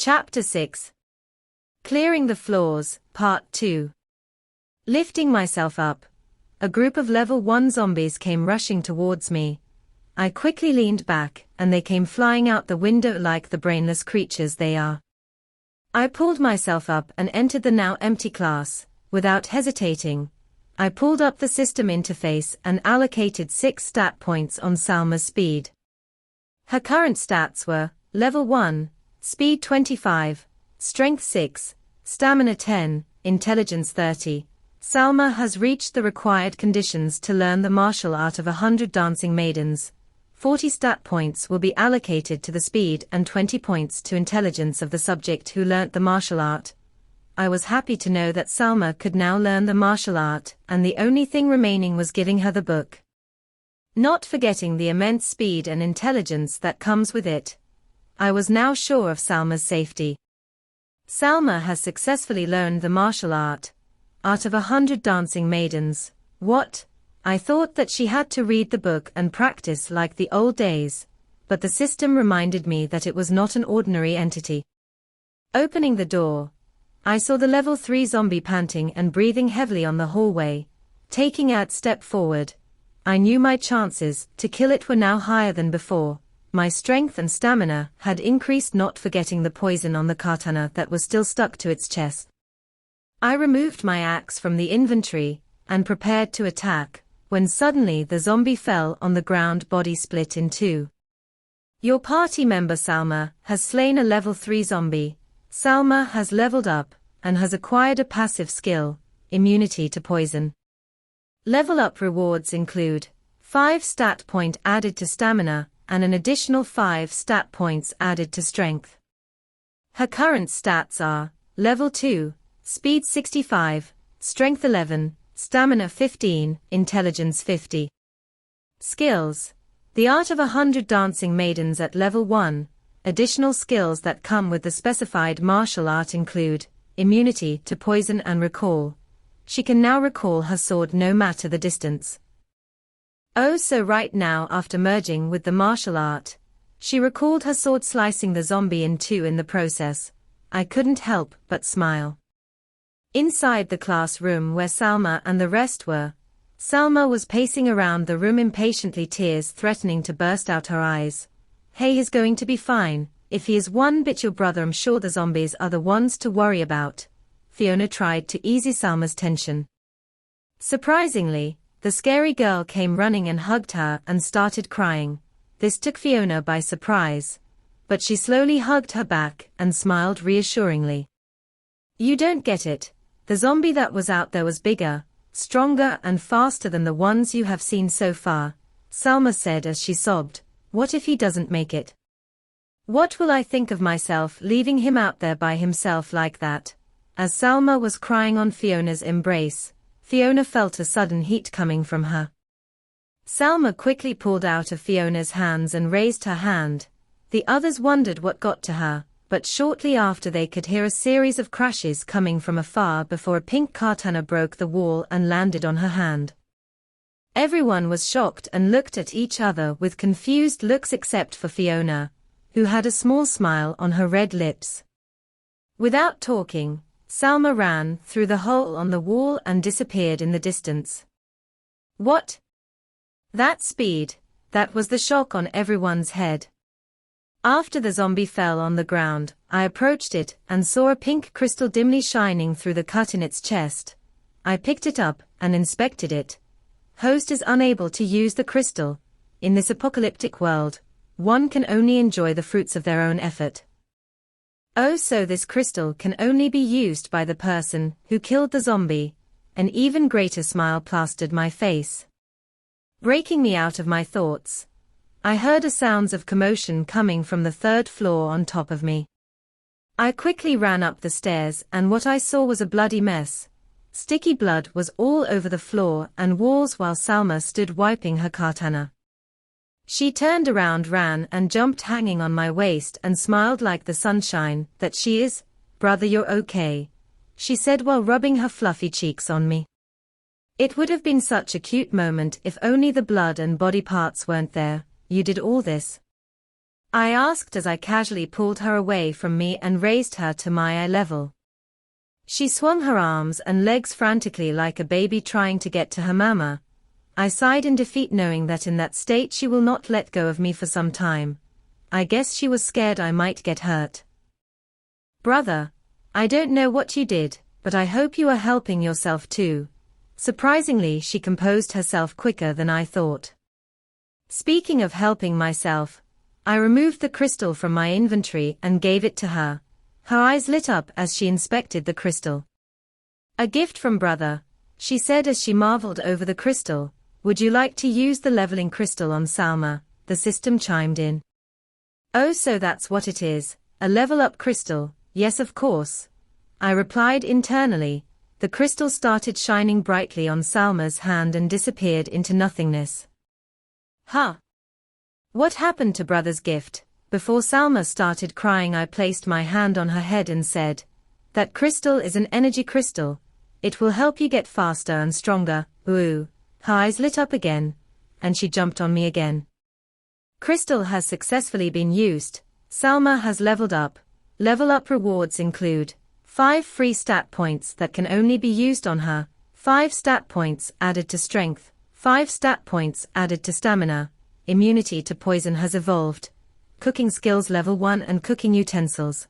Chapter 6. Clearing the Floors, Part 2. Lifting myself up, a group of level 1 zombies came rushing towards me. I quickly leaned back, and they came flying out the window like the brainless creatures they are. I pulled myself up and entered the now empty class. Without hesitating, I pulled up the system interface and allocated 6 stat points on Salma's speed. Her current stats were Level 1, Speed 25, Strength 6, Stamina 10, Intelligence 30. Salma has reached the required conditions to learn the martial art of 100 dancing maidens. 40 stat points will be allocated to the speed and 20 points to intelligence of the subject who learnt the martial art. I was happy to know that Salma could now learn the martial art, and the only thing remaining was giving her the book. Not forgetting the immense speed and intelligence that comes with it, I was now sure of Salma's safety. Salma has successfully learned the martial art of 100 dancing maidens. What? I thought that she had to read the book and practice like the old days, but the system reminded me that it was not an ordinary entity. Opening the door, I saw the level 3 zombie panting and breathing heavily on the hallway. Taking a step forward, I knew my chances to kill it were now higher than before. My strength and stamina had increased, not forgetting the poison on the katana that was still stuck to its chest. I removed my axe from the inventory and prepared to attack, when suddenly the zombie fell on the ground, body split in two. Your party member Salma has slain a level 3 zombie. Salma has leveled up and has acquired a passive skill, immunity to poison. Level up rewards include 5 stat point added to stamina, and an additional 5 stat points added to strength. Her current stats are Level 2, Speed 65, Strength 11, Stamina 15, Intelligence 50. Skills. The Art of 100 Dancing Maidens at Level 1. Additional skills that come with the specified martial art include immunity to poison and recall. She can now recall her sword no matter the distance. Oh, so right now, after merging with the martial art, she recalled her sword, slicing the zombie in two in the process. I couldn't help but smile. Inside the classroom where Salma and the rest were, Salma was pacing around the room impatiently, tears threatening to burst out her eyes. Hey, he's going to be fine. If he is one bit your brother, I'm sure the zombies are the ones to worry about. Fiona tried to ease Salma's tension. Surprisingly, the scary girl came running and hugged her and started crying. This took Fiona by surprise, but she slowly hugged her back and smiled reassuringly. You don't get it. The zombie that was out there was bigger, stronger and faster than the ones you have seen so far, Salma said as she sobbed. What if he doesn't make it? What will I think of myself leaving him out there by himself like that? As Salma was crying on Fiona's embrace, Fiona felt a sudden heat coming from her. Salma quickly pulled out of Fiona's hands and raised her hand. The others wondered what got to her, but shortly after they could hear a series of crashes coming from afar before a pink katana broke the wall and landed on her hand. Everyone was shocked and looked at each other with confused looks except for Fiona, who had a small smile on her red lips. Without talking, Salma ran through the hole on the wall and disappeared in the distance. What? That speed, that was the shock on everyone's head. After the zombie fell on the ground, I approached it and saw a pink crystal dimly shining through the cut in its chest. I picked it up and inspected it. Host is unable to use the crystal. In this apocalyptic world, one can only enjoy the fruits of their own effort. Oh, so this crystal can only be used by the person who killed the zombie. An even greater smile plastered my face. Breaking me out of my thoughts, I heard a sounds of commotion coming from the 3rd floor on top of me. I quickly ran up the stairs and what I saw was a bloody mess. Sticky blood was all over the floor and walls while Salma stood wiping her katana. She turned around, ran and jumped, hanging on my waist, and smiled like the sunshine. That she is, brother, you're okay, she said while rubbing her fluffy cheeks on me. It would have been such a cute moment if only the blood and body parts weren't there. You did all this? I asked as I casually pulled her away from me and raised her to my eye level. She swung her arms and legs frantically like a baby trying to get to her mama. I sighed in defeat knowing that in that state she will not let go of me for some time. I guess she was scared I might get hurt. Brother, I don't know what you did, but I hope you are helping yourself too. Surprisingly, she composed herself quicker than I thought. Speaking of helping myself, I removed the crystal from my inventory and gave it to her. Her eyes lit up as she inspected the crystal. A gift from brother, she said as she marveled over the crystal. Would you like to use the leveling crystal on Salma? The system chimed in. Oh, so that's what it is, a level up crystal. Yes, of course. I replied internally. The crystal started shining brightly on Salma's hand and disappeared into nothingness. Huh? What happened to brother's gift? Before Salma started crying, I placed my hand on her head and said, that crystal is an energy crystal. It will help you get faster and stronger. Ooh. Her eyes lit up again, and she jumped on me again. Crystal has successfully been used. Salma has leveled up. Level up rewards include 5 free stat points that can only be used on her, 5 stat points added to strength, 5 stat points added to stamina. Immunity to poison has evolved. Cooking skills level 1 and cooking utensils.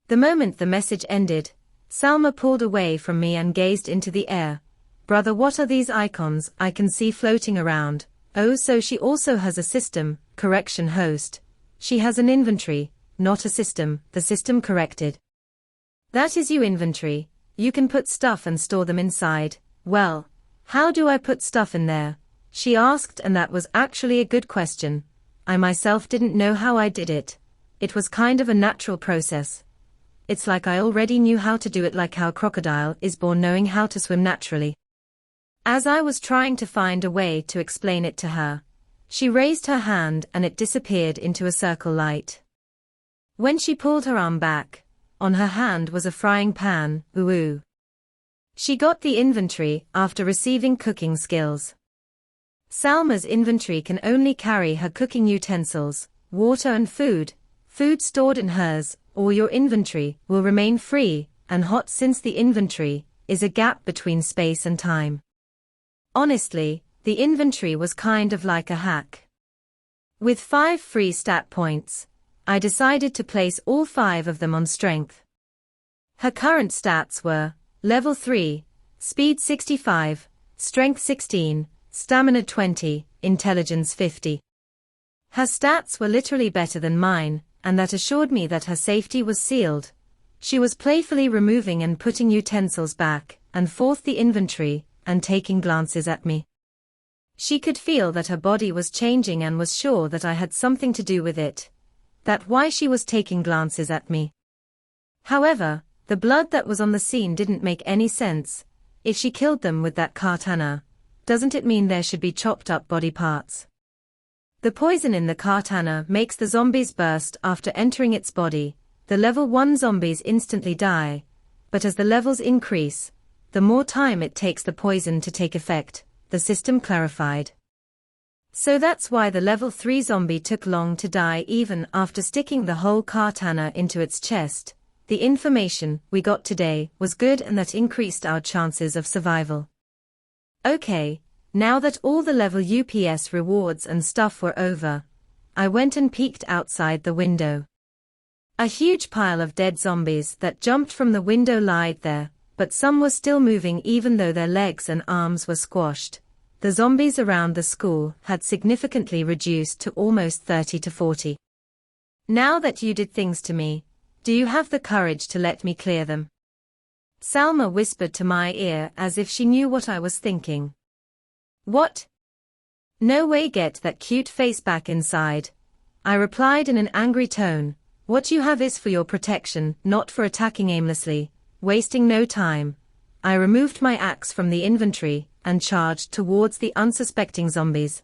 The moment the message ended, Salma pulled away from me and gazed into the air. Brother, what are these icons I can see floating around? Oh, so she also has a system, correction host. She has an inventory, not a system, the system corrected. That is your inventory, you can put stuff and store them inside. Well, how do I put stuff in there? She asked, and that was actually a good question. I myself didn't know how I did it. It was kind of a natural process. It's like I already knew how to do it, like how a crocodile is born knowing how to swim naturally. As I was trying to find a way to explain it to her, she raised her hand and it disappeared into a circle light. When she pulled her arm back, on her hand was a frying pan. Ooh. She got the inventory after receiving cooking skills. Salma's inventory can only carry her cooking utensils, water and food. Food stored in hers, or your inventory, will remain free and hot since the inventory is a gap between space and time. Honestly, the inventory was kind of like a hack. With 5 free stat points, I decided to place all 5 of them on strength. Her current stats were level 3, speed 65, strength 16, stamina 20, intelligence 50. Her stats were literally better than mine, and that assured me that her safety was sealed. She was playfully removing and putting utensils back and forth the inventory, and taking glances at me. She could feel that her body was changing and was sure that I had something to do with it. That's why she was taking glances at me. However, the blood that was on the scene didn't make any sense. If she killed them with that katana, doesn't it mean there should be chopped up body parts? The poison in the katana makes the zombies burst after entering its body. The level 1 zombies instantly die, but as the levels increase, the more time it takes the poison to take effect, the system clarified. So that's why the level 3 zombie took long to die even after sticking the whole katana into its chest. The information we got today was good and that increased our chances of survival. Okay, now that all the level UPS rewards and stuff were over, I went and peeked outside the window. A huge pile of dead zombies that jumped from the window lied there, but some were still moving even though their legs and arms were squashed. The zombies around the school had significantly reduced to almost 30 to 40. Now that you did things to me, do you have the courage to let me clear them? Salma whispered to my ear as if she knew what I was thinking. What? No way, get that cute face back inside. I replied in an angry tone. What you have is for your protection, not for attacking aimlessly. Wasting no time, I removed my axe from the inventory and charged towards the unsuspecting zombies.